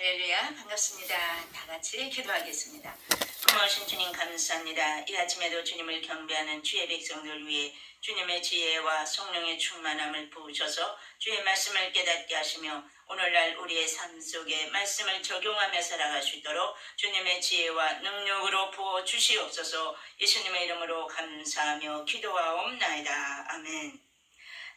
할렐루야, 반갑습니다. 다 같이 기도하겠습니다. 고마우신 주님 감사합니다. 이 아침에도 주님을 경배하는 주의 백성들 위해 주님의 지혜와 성령의 충만함을 부으셔서 주의 말씀을 깨닫게 하시며 오늘날 우리의 삶 속에 말씀을 적용하며 살아갈 수 있도록 주님의 지혜와 능력으로 부어 주시옵소서. 예수님의 이름으로 감사하며 기도하옵나이다. 아멘.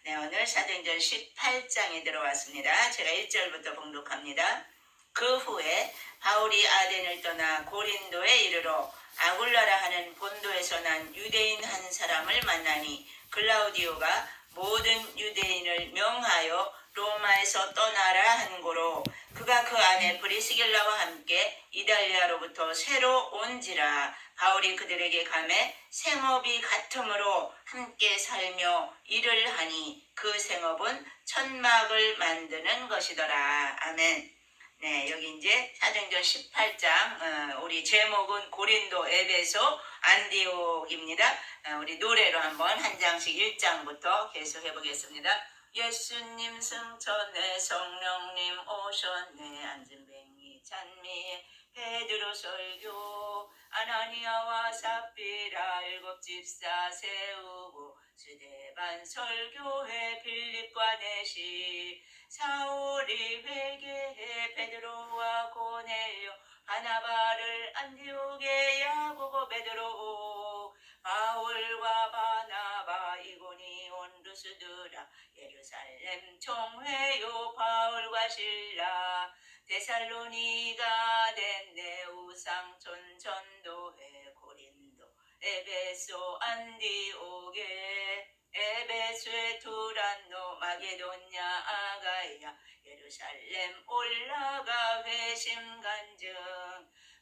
네, 오늘 사도행전 18장에 들어왔습니다. 제가 1절부터 봉독합니다. 그 후에 바울이 아덴을 떠나 고린도에 이르러 아굴라라 하는 본도에서 난 유대인 한 사람을 만나니 글라우디오가 모든 유대인을 명하여 로마에서 떠나라 한 고로 그가 그 안에 브리스길라와 함께 이달리아로부터 새로 온지라. 바울이 그들에게 가매 생업이 같으므로 함께 살며 일을 하니 그 생업은 천막을 만드는 것이더라. 아멘. 네, 여기 이제 사도행전 18장 우리 제목은 고린도, 에베소, 안디옥입니다. 우리 노래로 한번 한 장씩 1장부터 계속 해보겠습니다. 예수님 승천해 성령님 오셨네 안진뱅이 찬미에 베드로 설교 아나니아와 삽비라 7 집사 세우고 스데반 설교회 빌립과 내시 사울이 회개해 베드로와 고넬료 바나바를 안디옥에 야고보 베드로 바울과 바나바 이고니온 루스드라 예루살렘 총회요 바울과 실라 데살로니가 된 네우상촌 전도회 고린도 에베소 안디옥에 에베소에 두란노 마게도냐 아가야 예루살렘 올라가 회심간증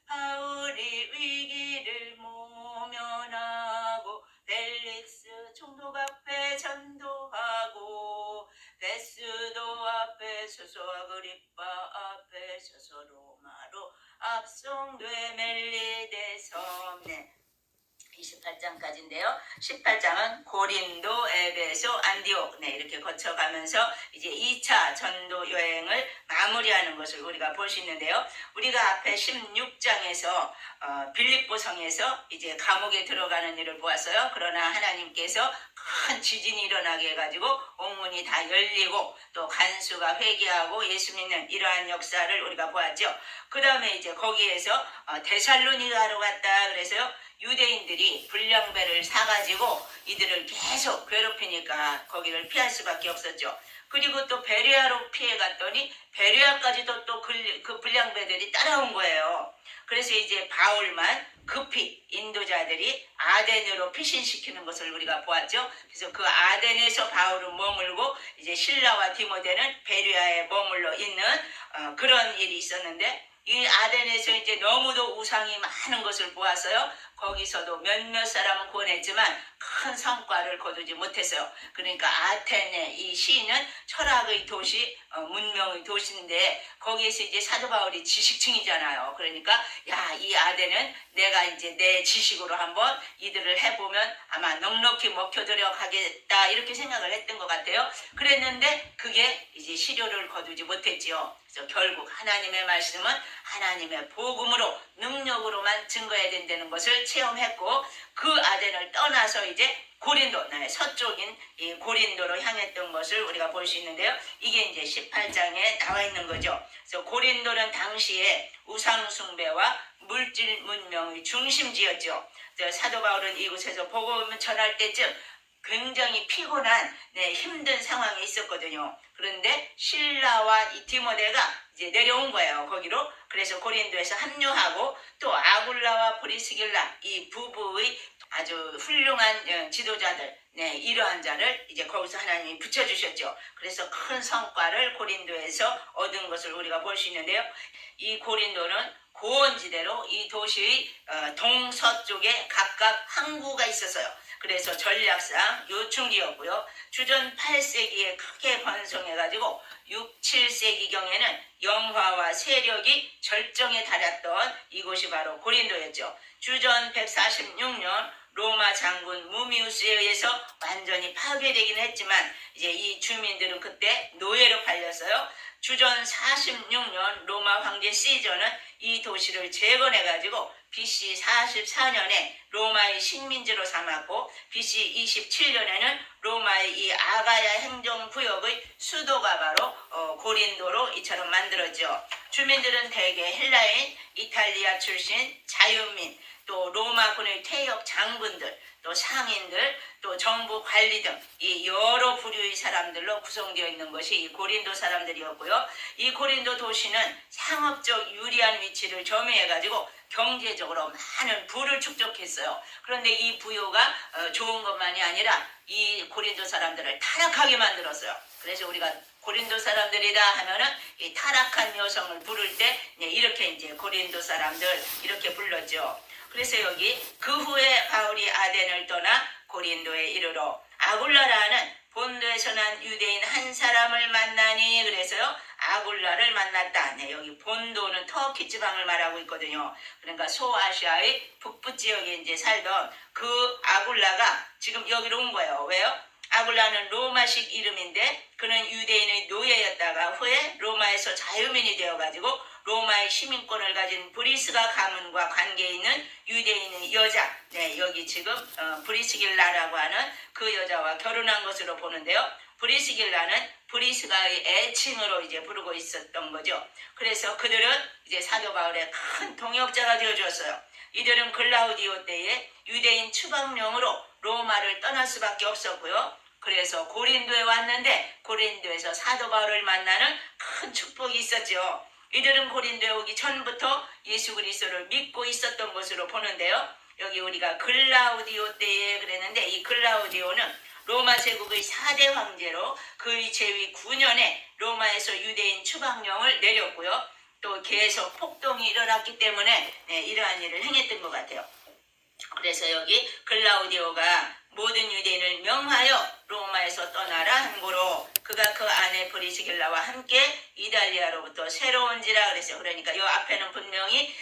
바울이 위기를 모면하고 벨릭스 총독 앞에 전도하고 베스도 앞에 서서 아그리빠 앞에 서서 로마로 압송돼 멜리데 섬네 28장까지인데요. 18장은 고린도, 에베소, 안디옥 이렇게 거쳐가면서 이제 2차 전도 여행을 마무리하는 것을 우리가 볼 수 있는데요. 우리가 앞에 16장에서 빌립보 성에서 이제 감옥에 들어가는 일을 보았어요. 그러나 하나님께서 큰 지진이 일어나게 해가지고 옥문이 다 열리고 또 간수가 회개하고 예수 믿는 이러한 역사를 우리가 보았죠. 그 다음에 이제 거기에서 데살로니가로 갔다 그래서요. 유대인들이 불량배를 사가지고 이들을 계속 괴롭히니까 거기를 피할 수밖에 없었죠. 그리고 또 베레아로 피해갔더니 베레아까지도 또 그 불량배들이 따라온 거예요. 그래서 이제 바울만 급히 인도자들이 아덴으로 피신시키는 것을 우리가 보았죠. 그래서 그 아덴에서 바울은 머물고 이제 실라와 디모데는 베레아에 머물러 있는 그런 일이 있었는데 이 아덴에서 이제 너무도 우상이 많은 것을 보았어요. 거기서도 몇몇 사람은 구원했지만 큰 성과를 거두지 못했어요. 그러니까 아테네 이 시는 철학의 도시, 문명의 도시인데 거기에서 이제 사도 바울이 지식층이잖아요. 그러니까 이 아덴은 내가 이제 내 지식으로 한번 이들을 해보면 아마 넉넉히 먹혀들여 가겠다 이렇게 생각을 했던 것 같아요. 그랬는데 그게 이제 실효를 거두지 못했지요. 그래서 결국 하나님의 말씀은 하나님의 복음으로 능력으로만 증거해야 된다는 것을 체험했고 그 아덴을 떠나서 이제 고린도, 서쪽인 이 고린도로 향했던 것을 우리가 볼 수 있는데요. 이게 이제 18장에 나와 있는 거죠. 그래서 고린도는 당시에 우상숭배와 물질 문명의 중심지였죠. 사도 바울은 이곳에서 복음을 전할 때쯤 굉장히 피곤한 힘든 상황에 있었거든요. 그런데 신라와 이 디모데가 이제 내려온 거예요. 거기로. 그래서 고린도에서 합류하고 또 아굴라와 브리스길라 이 부부의 아주 훌륭한 지도자들 이러한 자를 이제 거기서 하나님이 붙여주셨죠. 그래서 큰 성과를 고린도에서 얻은 것을 우리가 볼 수 있는데요. 이 고린도는 고원지대로 이 도시의 동서쪽에 각각 항구가 있었어요. 그래서 전략상 요충지였고요. 주전 8세기에 크게 번성해가지고 6, 7세기경에는 영화와 세력이 절정에 달했던 이곳이 바로 고린도였죠. 주전 146년 로마 장군 무미우스에 의해서 완전히 파괴되긴 했지만 이제 이 주민들은 그때 노예로 팔렸어요. 주전 46년 로마 황제 시저는 이 도시를 재건해가지고 BC 44년에 로마의 식민지로 삼았고 BC 27년에는 로마의 이 아가야 행정구역의 수도가 바로 고린도로 이처럼 만들어져. 주민들은 대개 헬라인, 이탈리아 출신, 자유민, 또 로마군의 퇴역 장군들, 또 상인들, 또 정부 관리 등 이 여러 부류의 사람들로 구성되어 있는 것이 이 고린도 사람들이었고요. 이 고린도 도시는 상업적 유리한 위치를 점유해가지고 경제적으로 많은 부를 축적했어요. 그런데 이 부여가 좋은 것만이 아니라 이 고린도 사람들을 타락하게 만들었어요. 그래서 우리가 고린도 사람들이다 하면은 이 타락한 여성을 부를 때 이렇게 이제 고린도 사람들 이렇게 불렀죠. 그래서 여기 그 후에 바울이 아덴을 떠나 고린도에 이르러 아굴라라는 본도에서 난 유대인 한 사람을 만나니, 그래서요 아굴라를 만났다. 네, 여기 본도는 터키 지방을 말하고 있거든요. 그러니까 소아시아의 북부 지역에 이제 살던 그 아굴라가 지금 여기로 온 거예요. 왜요? 아굴라는 로마식 이름인데 그는 유대인의 노예였다가 후에 로마에서 자유민이 되어가지고 로마의 시민권을 가진 브리스가 가문과 관계 있는 유대인의 여자, 네, 여기 지금 브리스길라라고 하는 그 여자와 결혼한 것으로 보는데요. 브리스길라는 브리스가의 애칭으로 이제 부르고 있었던 거죠. 그래서 그들은 이제 사도 바울의 큰 동역자가 되어줬어요. 이들은 글라우디오 때에 유대인 추방령으로 로마를 떠날 수밖에 없었고요. 그래서 고린도에 왔는데 고린도에서 사도 바울을 만나는 큰 축복이 있었죠. 이들은 고린도에 오기 전부터 예수 그리스도를 믿고 있었던 것으로 보는데요. 여기 우리가 글라우디오 때에 그랬는데 이 글라우디오는 로마 제국의 4대 황제로 그의 재위 9년에 로마에서 유대인 추방령을 내렸고요. 또 계속 폭동이 일어났기 때문에 이러한 일을 행했던 것 같아요. 그래서 여기 글라우디오가 모든 유대인을 명하여 로마에서 떠나라 한 고로 그가 그 아내 브리스길라와 함께 이달리아로부터 새로운지라 그랬어요. 그러니까 이 앞에는 분명히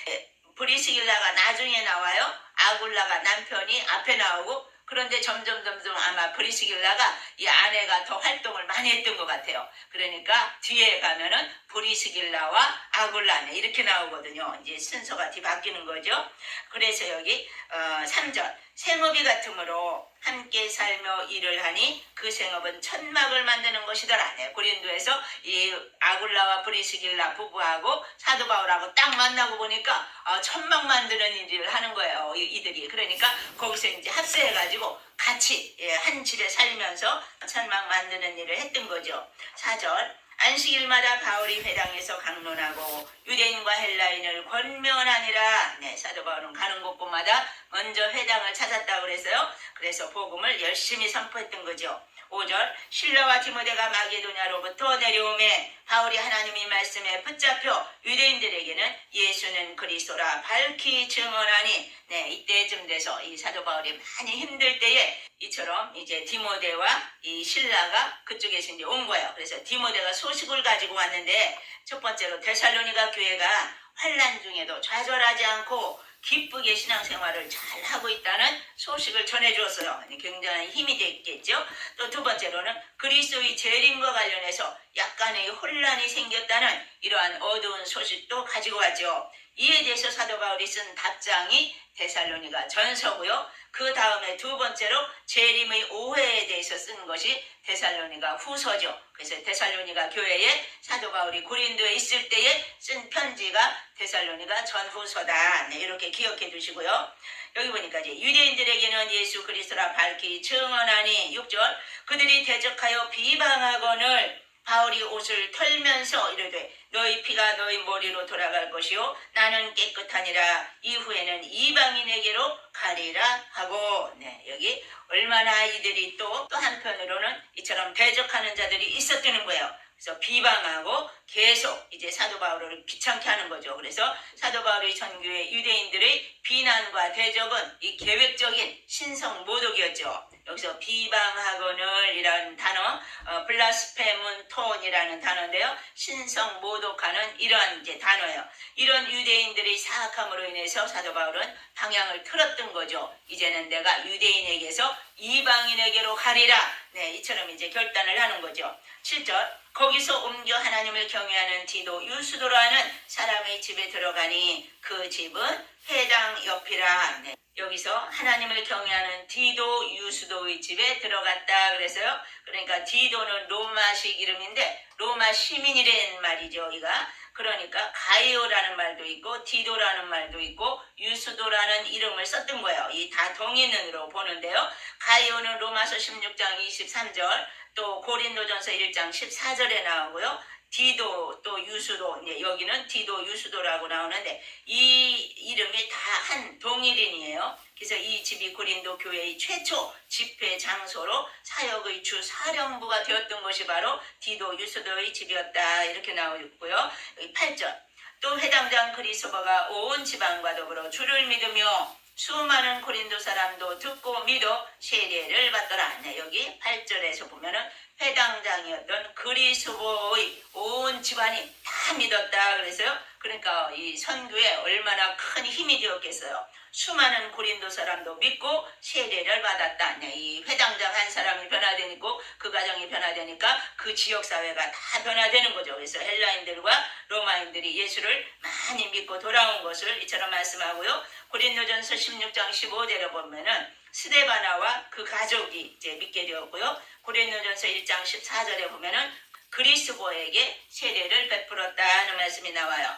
브리스길라가 나중에 나와요. 아굴라가 남편이 앞에 나오고, 그런데 점점 아마 브리스길라가 이 아내가 더 활동을 많이 했던 것 같아요. 그러니까 뒤에 가면은 브리스길라와 아굴라네 이렇게 나오거든요. 이제 순서가 뒤바뀌는 거죠. 그래서 여기 3절 생업이 같으므로 함께 살며 일을 하니 그 생업은 천막을 만드는 것이더라. 네, 고린도에서 이 아굴라와 브리스길라 부부하고 사도 바울하고 딱 만나고 보니까 천막 만드는 일을 하는 거예요. 이들이. 그러니까 거기서 이제 합세해가지고 같이 한 집에 살면서 천막 만드는 일을 했던 거죠. 4절 안식일마다 바울이 회당에서 강론하고 유대인과 헬라인을 권면하니라. 네, 사도 바울은 가는 곳곳마다 먼저 회당을 찾았다고 그래서요. 그래서 복음을 열심히 선포했던 거죠. 5절 실라와 디모데가 마게도냐로부터 내려오매 바울이 하나님의 말씀에 붙잡혀 유대인들에게는 예수는 그리스도라 밝히 증언하니, 네, 이때쯤 돼서 이 사도 바울이 많이 힘들 때에 이처럼 이제 디모데와 이 실라가 그쪽에서 이제 온 거예요. 그래서 디모데가 소식을 가지고 왔는데 첫 번째로 데살로니가 교회가 환난 중에도 좌절하지 않고 기쁘게 신앙생활을 잘 하고 있다는 소식을 전해주었어요. 굉장히 힘이 됐겠죠. 또 두 번째로는 그리스도의 재림과 관련해서 약간의 혼란이 생겼다는 이러한 어두운 소식도 가지고 왔죠. 이에 대해서 사도 바울이 쓴 답장이 데살로니가 전서고요. 그 다음에 두 번째로 재림의 오해에 대해서 쓴 것이 데살로니가 후서죠. 그래서 데살로니가 교회에 사도 바울이 고린도에 있을 때에 쓴 편지가 데살로니가 전후서다. 네, 이렇게 기억해 두시고요. 여기 보니까 이제 유대인들에게는 예수 그리스도라 밝히 증언하니 6절 그들이 대적하여 비방하거늘 바울이 옷을 털면서 이르되 너희 피가 너희 머리로 돌아갈 것이요 나는 깨끗하니라 이후에는 이방인에게로 가리라 하고, 네, 여기 얼마나 이들이 또 한편으로는 이처럼 대적하는 자들이 있었다는 거예요. 그래서 비방하고 계속 이제 사도 바울을 귀찮게 하는 거죠. 그래서 사도 바울의 전교의 유대인들의 비난과 대적은 이 계획적인 신성 모독이었죠. 여기서 비방하거늘 이라는 단어, 블라스페문 톤이라는 단어인데요. 신성 모독하는 이러한 이제 단어예요. 이런 유대인들의 사악함으로 인해서 사도 바울은 방향을 틀었던 거죠. 이제는 내가 유대인에게서 이방인에게로 가리라. 네, 이처럼 이제 결단을 하는 거죠. 7절 거기서 옮겨 하나님을 경외하는 디도 유수도라는 사람의 집에 들어가니 그 집은 회당 옆이라. 네. 여기서 하나님을 경외하는 디도 유수도의 집에 들어갔다 그래서요. 그러니까 디도는 로마식 이름인데 로마 시민이란 말이죠. 이가 그러니까 가이오라는 말도 있고 디도라는 말도 있고 유수도라는 이름을 썼던 거예요. 이 다 동의는으로 보는데요. 가이오는 로마서 16장 23절 또 고린도전서 1장 14절에 나오고요. 디도 또 유수도 이제 여기는 디도 유수도라고 나오는데 이 이름이 다 한 동일인이에요. 그래서 이 집이 고린도 교회의 최초 집회 장소로 사역의 주 사령부가 되었던 것이 바로 디도 유수도의 집이었다 이렇게 나오고 있고요. 8절 또 회당장 그리스도가 온 지방과 더불어 주를 믿으며 수많은 고린도 사람도 듣고 믿어 세례를 받더라. 네, 여기 8절에서 보면은 회당장이었던 그리스도의 온 집안이 다 믿었다 그래서요. 그러니까 이 선교에 얼마나 큰 힘이 되었겠어요. 수많은 고린도 사람도 믿고 세례를 받았다. 네, 이 회당장 한 사람이 변화되고 그 가정이 변화되니까 그 지역사회가 다 변화되는 거죠. 그래서 헬라인들과 로마인들이 예수를 많이 믿고 돌아온 것을 이처럼 말씀하고요. 고린도전서 16장 15절에 보면은 스데바나와 그 가족이 이제 믿게 되었고요. 고린도전서 1장 14절에 보면은 그리스도에게 세례를 베풀었다는 말씀이 나와요.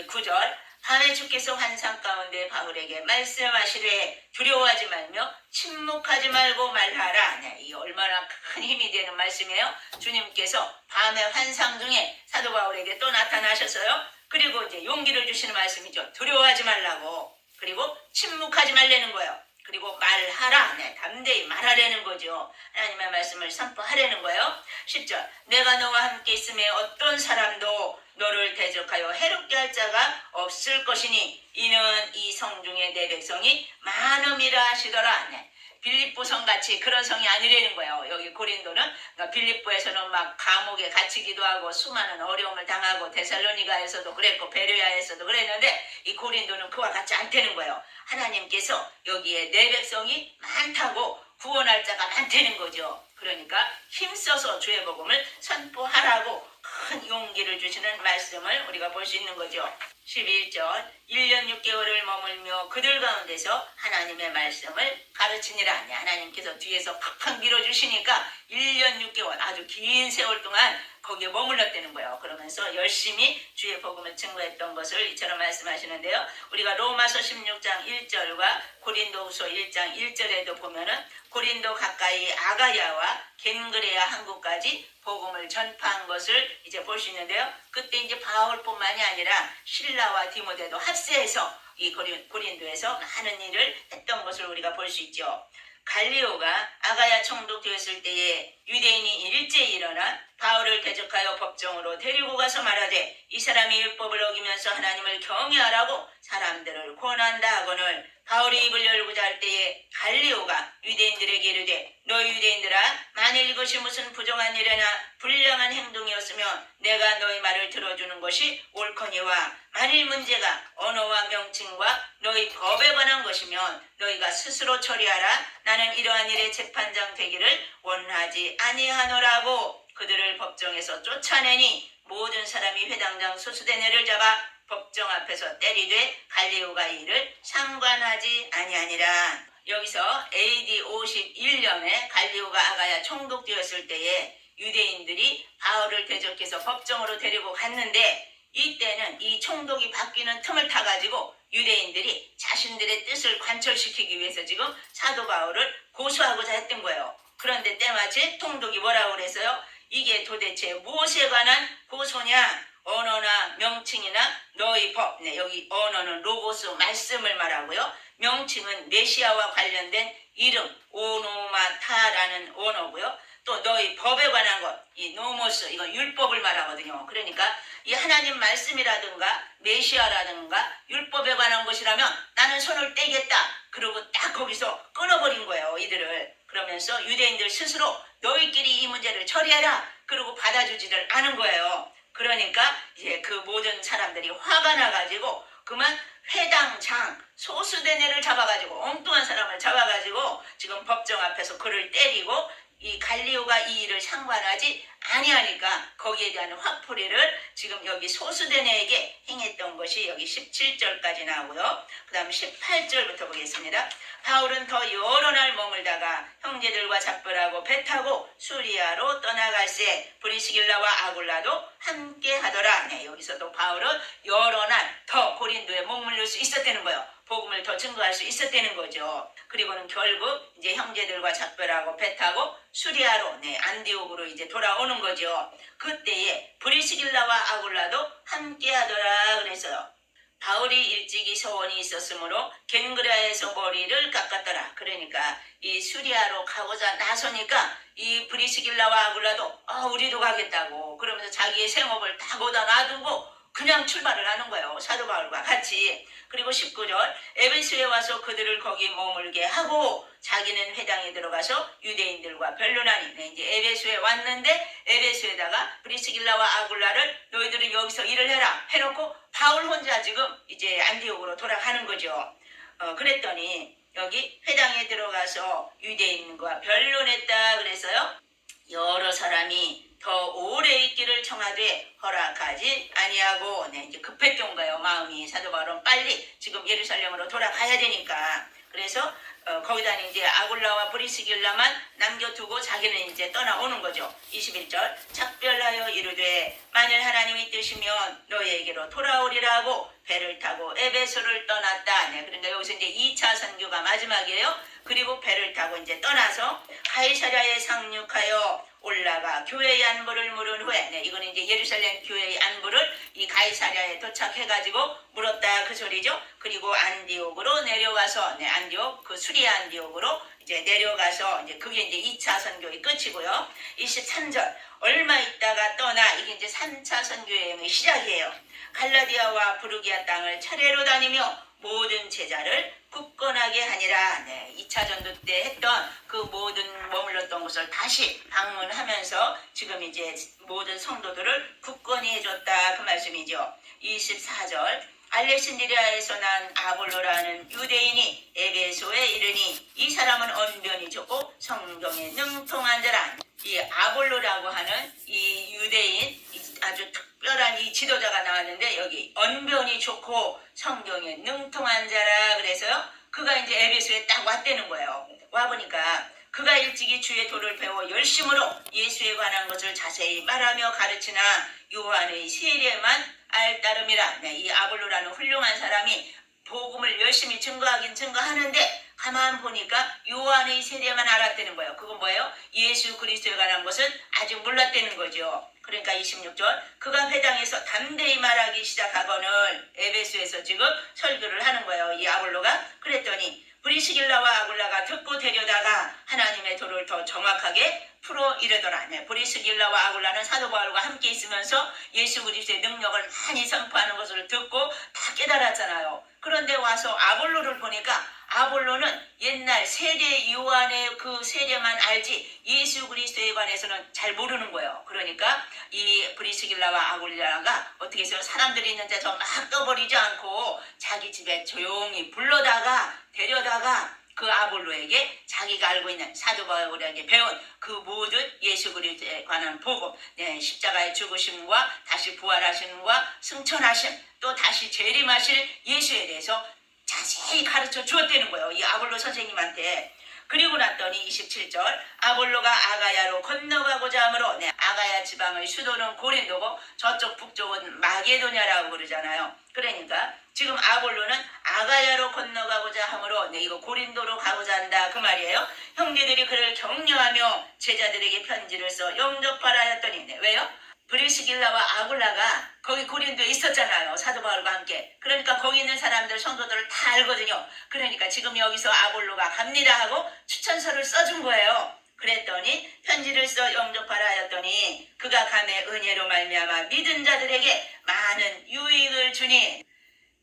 9절 밤에 주께서 환상 가운데 바울에게 말씀하시되 두려워하지 말며 침묵하지 말고 말하라. 네, 이 얼마나 큰 힘이 되는 말씀이에요. 주님께서 밤의 환상 중에 사도 바울에게 또 나타나셨어요. 그리고 이제 용기를 주시는 말씀이죠. 두려워하지 말라고. 그리고 침묵하지 말라는 거예요. 그리고 말하라. 네, 담대히 말하라는 거죠. 하나님의 말씀을 선포하라는 거예요. 10절 내가 너와 함께 있음에 어떤 사람도 너를 대적하여 해롭게 할 자가 없을 것이니 이는 이 성 중에 내 백성이 많음이라 하시더라. 네. 빌립보성 같이 그런 성이 아니라는 거예요. 여기 고린도는 그러니까 빌립보에서는 막 감옥에 갇히기도 하고 수많은 어려움을 당하고 데살로니가에서도 그랬고 베레아에서도 그랬는데 이 고린도는 그와 같지 않다는 거예요. 하나님께서 여기에 내 백성이 많다고 구원할 자가 많다는 거죠. 그러니까 힘써서 주의 복음을 선포하라고 큰 용기를 주시는 말씀을 우리가 볼 수 있는 거죠. 11절 1년 6개월을 머물며 그들 가운데서 하나님의 말씀을 가르치니라. 하나님께서 뒤에서 팍팍 밀어주시니까 1년 6개월 아주 긴 세월 동안 거기에 머물렀다는 거예요. 그러면서 열심히 주의 복음을 증거했던 것을 이처럼 말씀하시는데요. 우리가 로마서 16장 1절과 고린도후서 1장 1절에도 보면은 고린도 가까이 아가야와 겐그레아 항구까지 복음을 전파한 것을 이제 볼 수 있는데요. 그때 이제 바울뿐만이 아니라 실라와 디모데도 합세해서 이 고린도에서 많은 일을 했던 것을 우리가 볼 수 있죠. 갈리오가 아가야 총독되었을 때에 유대인이 일제히 일어나 바울을 대적하여 법정으로 데리고 가서 말하되 이 사람이 율법을 어기면서 하나님을 경외하라고 사람들을 권한다 하거늘 바울이 입을 열고자 할 때에 갈리오가 유대인들에게 이르되 너희 유대인들아 만일 이것이 무슨 부정한 일이나 불량한 행동이었으면 내가 너희 말을 들어주는 것이 옳거니와 만일 문제가 언어와 명칭과 너희 법에 관한 것이면 너희가 스스로 처리하라. 나는 이러한 일의 재판장 되기를 원하지 아니하노라고 그들을 법정에서 쫓아내니 모든 사람이 회당장 소수된 애를 잡아 법정 앞에서 때리되 갈리오가 이를 상관하지 아니하니라. 여기서 AD 51년에 갈리오가 아가야 총독되었을 때에 유대인들이 바울을 대적해서 법정으로 데리고 갔는데 이때는 이 총독이 바뀌는 틈을 타가지고 유대인들이 자신들의 뜻을 관철시키기 위해서 지금 사도 바울을 고소하고자 했던 거예요. 그런데 때마침 총독이 뭐라고 그랬어요? 이게 도대체 무엇에 관한 고소냐? 언어나 명칭이나 너희 법. 네, 여기 언어는 로고스 말씀을 말하고요. 명칭은 메시아와 관련된 이름 오노마타라는 언어고요. 또 너희 법에 관한 것, 이 노모스, 이건 율법을 말하거든요. 그러니까 이 하나님 말씀이라든가 메시아라든가 율법에 관한 것이라면 나는 손을 떼겠다. 그러고 딱 거기서 끊어버린 거예요. 이들을. 그러면서 유대인들 스스로 너희끼리 이 문제를 처리해라. 그러고 받아주지를 않은 거예요. 그러니까 이제 그 모든 사람들이 화가 나가지고 그만 회당장 소수대네를 잡아가지고 엉뚱한 사람을 잡아가지고 지금 법정 앞에서 그를 때리고 이 갈리오가 이 일을 상관하지 아니하니까 거기에 대한 화풀이를 지금 여기 소수대네에게 행했던 것이 여기 17절까지 나오고요. 그 다음 18절부터 보겠습니다. 바울은 더 여러 날 머물다가 형제들과 작별하고 배 타고 수리아로 떠나갈새 브리스길라와 아굴라도 함께 하더라. 네, 여기서도 바울은 여러 날 더 고린도에 머물릴 수 있었다는 거예요. 복음을 더 증거할 수 있었다는 거죠. 그리고는 결국 이제 형제들과 작별하고 배 타고 수리아로 안디옥으로 이제 돌아오는 거죠. 그때에 브리스길라와 아굴라도 함께 하더라 그랬어요. 바울이 일찍이 서원이 있었으므로 겐그라에서 머리를 깎았더라. 그러니까 이 수리아로 가고자 나서니까 이 브리스길라와 아굴라도 우리도 가겠다고 그러면서 자기의 생업을 다 거다 놔두고 그냥 출발을 하는 거예요. 사도 바울과 같이. 그리고 19절 에베소에 와서 그들을 거기 머물게 하고 자기는 회당에 들어가서 유대인들과 변론하니 이제 에베소에 왔는데 에베소에다가 브리스길라와 아굴라를 너희들은 여기서 일을 해라 해놓고 바울 혼자 지금 이제 안디옥으로 돌아가는 거죠. 그랬더니 여기 회당에 들어가서 유대인과 변론했다 그래서요. 여러 사람이 더 오래 있기를 청하되 허락하지 아니하고 이제 급했던 거예요. 마음이 사도 바울은 빨리 지금 예루살렘으로 돌아가야 되니까. 그래서 거기다 이제 아굴라와 브리스길라만 남겨두고 자기는 이제 떠나오는 거죠. 21절 작별하여 이르되 만일 하나님이 뜻이면 너희에게로 돌아오리라고 배를 타고 에베소를 떠났다. 그러니까 여기서 이제 2차 선교가 마지막이에요. 그리고 배를 타고 이제 떠나서 가이사랴에 상륙하여 올라가 교회의 안부를 물은 후에 이거는 이제 예루살렘 교회의 안부를 이 가이사랴에 도착해가지고 물었다 그 소리죠. 그리고 안디옥으로 내려가서 안디옥 그 수리아 안디옥으로 이제 내려가서 이제 그게 이제 2차 선교의 끝이고요. 23절 얼마 있다가 떠나 이게 이제 3차 선교 여행의 시작이에요. 갈라디아와 부르기아 땅을 차례로 다니며 모든 제자를 굳건하게 하니라. 2차 전도 때 했던 그 모든 머물렀던 곳을 다시 방문하면서 지금 이제 모든 성도들을 굳건히 해줬다 그 말씀이죠. 24절 알렉산드리아에서 난 아볼로라는 유대인이 에베소에 이르니 이 사람은 언변이 좋고 성경에 능통한 자라. 이 아볼로라고 하는 이 유대인 아주 특별한 이 지도자가 나왔는데 여기 언변이 좋고 성경에 능통한 자라 그래서요. 그가 이제 에베소에 딱 왔다는 거예요. 와보니까 그가 일찍이 주의 도를 배워 열심으로 예수에 관한 것을 자세히 말하며 가르치나 요한의 세례만 알 따름이라. 이 아볼로라는 훌륭한 사람이 복음을 열심히 증거하긴 증거하는데 가만 보니까 요한의 세례만 알았다는 거예요. 그건 뭐예요? 예수 그리스도에 관한 것은 아직 몰랐다는 거죠. 그러니까 26절 그가 회당에서 담대히 말하기 시작하거늘 에베소에서 지금 설교를 하는 거예요. 이 아볼로가. 그랬더니 브리스길라와 아굴라가 듣고 데려다가 하나님의 도를 더 정확하게 풀어 이르더라. 브리스길라와 아굴라는 사도 바울과 함께 있으면서 예수 그리스도의 능력을 많이 선포하는 것을 듣고 다 깨달았잖아요. 그런데 와서 아볼로를 보니까 아볼로는 옛날 세례 요한의 그 세례만 알지 예수 그리스도에 관해서는 잘 모르는 거예요. 그러니까 이 브리스길라와 아굴라가 어떻게 해서 사람들이 있는 데서 막 떠버리지 않고 자기 집에 조용히 불러다가 데려다가 그 아볼로에게 자기가 알고 있는 사도 바울에게 배운 그 모든 예수 그리스도에 관한 복음, 십자가의 죽으심과 다시 부활하심과 승천하심, 또 다시 재림하실 예수에 대해서 자세히 가르쳐 주었다는 거예요. 이 아볼로 선생님한테. 그리고 났더니 27절 아볼로가 아가야로 건너가고자 하므로 아가야 지방의 수도는 고린도고 저쪽 북쪽은 마게도냐라고 그러잖아요. 그러니까 지금 아볼로는 아가야로 건너가고자 하므로 이거 고린도로 가고자 한다 그 말이에요. 형제들이 그를 격려하며 제자들에게 편지를 써 영접하라 했더니 왜요? 브리스길라와 아굴라가 거기 고린도에 있었잖아요. 사도 바울과 함께. 그러니까 거기 있는 사람들 성도들을 다 알거든요. 그러니까 지금 여기서 아볼로가 갑니다 하고 추천서를 써준 거예요. 그랬더니 편지를 써 영접하라 하였더니 그가 감의 은혜로 말미암아 믿은 자들에게 많은 유익을 주니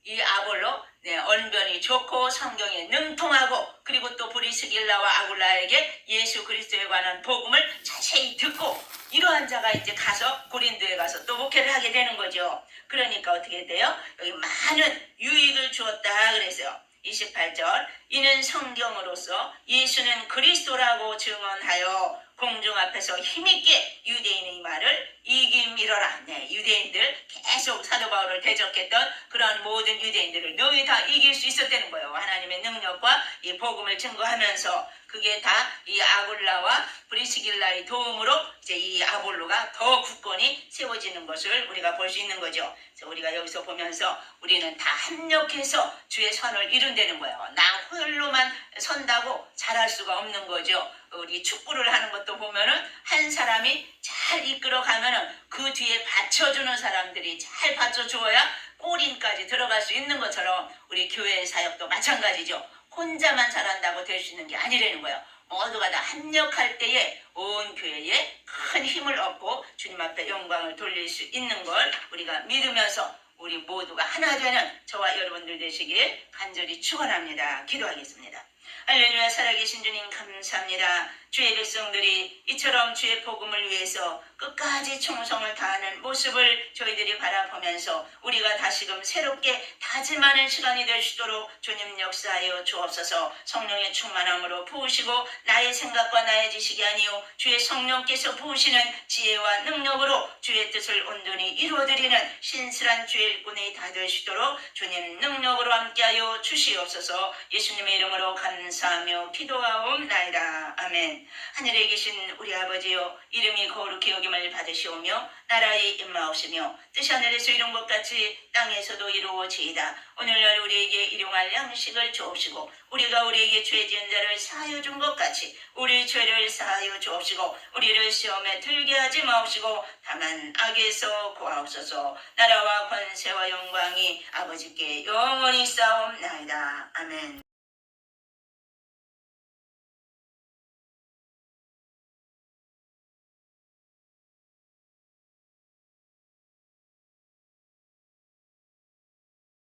이 아볼로 언변이 좋고 성경에 능통하고 그리고 또 브리스길라와 아굴라에게 예수 그리스도에 관한 복음을 자세히 듣고 이러한 자가 이제 가서 고린도에 가서 또 목회를 하게 되는 거죠. 그러니까 어떻게 돼요? 여기 많은 유익을 주었다 그랬어요. 28절 이는 성경으로서 예수는 그리스도라고 증언하여 공중 앞에서 힘있게 유대인의 말을 이김이러라. 유대인들 계속 사도 바울을 대적했던 그런 모든 유대인들을 너희 다 이길 수 있었다는 거예요. 하나님의 능력과 이 복음을 증거하면서 그게 다 이 아굴라와 브리스길라의 도움으로 이제 이 아볼로가 더 굳건히 세워지는 것을 우리가 볼 수 있는 거죠. 그래서 우리가 여기서 보면서 우리는 다 합력해서 주의 선을 이룬다는 거예요. 나 홀로만 선다고 잘할 수가 없는 거죠. 우리 축구를 하는 것도 보면은 한 사람이 잘 이끌어가면은 그 뒤에 받쳐주는 사람들이 잘 받쳐주어야 골인까지 들어갈 수 있는 것처럼 우리 교회의 사역도 마찬가지죠. 혼자만 잘한다고 될 수 있는 게 아니라는 거예요. 모두가 다 합력할 때에 온 교회에 큰 힘을 얻고 주님 앞에 영광을 돌릴 수 있는 걸 우리가 믿으면서 우리 모두가 하나 되는 저와 여러분들 되시길 간절히 축원합니다. 기도하겠습니다. 할렐루야. 살아계신 주님 감사합니다. 주의 백성들이 이처럼 주의 복음을 위해서 끝까지 충성을 다하는 모습을 저희들이 바라보면서 우리가 다시금 새롭게 다짐하는 시간이 될 수 있도록 주님 역사하여 주옵소서. 성령의 충만함으로 부으시고 나의 생각과 나의 지식이 아니요 주의 성령께서 부으시는 지혜와 능력으로 주의 뜻을 온전히 이루어드리는 신실한 주의 일꾼이 다 될 수 있도록 주님 능력으로 함께하여 주시옵소서. 예수님의 이름으로 감사하며 기도하옵나이다. 아멘. 하늘에 계신 우리 아버지여 이름이 거룩히 여김을 받으시오며 나라의 임마옵시며 뜻이 하늘에서 이룬 것 같이 땅에서도 이루어지이다. 오늘날 우리에게 일용할 양식을 주옵시고 우리가 우리에게 죄 지은 자를 사하여 준 것 같이 우리 죄를 사하여 주옵시고 우리를 시험에 들게 하지 마옵시고 다만 악에서 구하옵소서. 나라와 권세와 영광이 아버지께 영원히 싸움나이다. 아멘.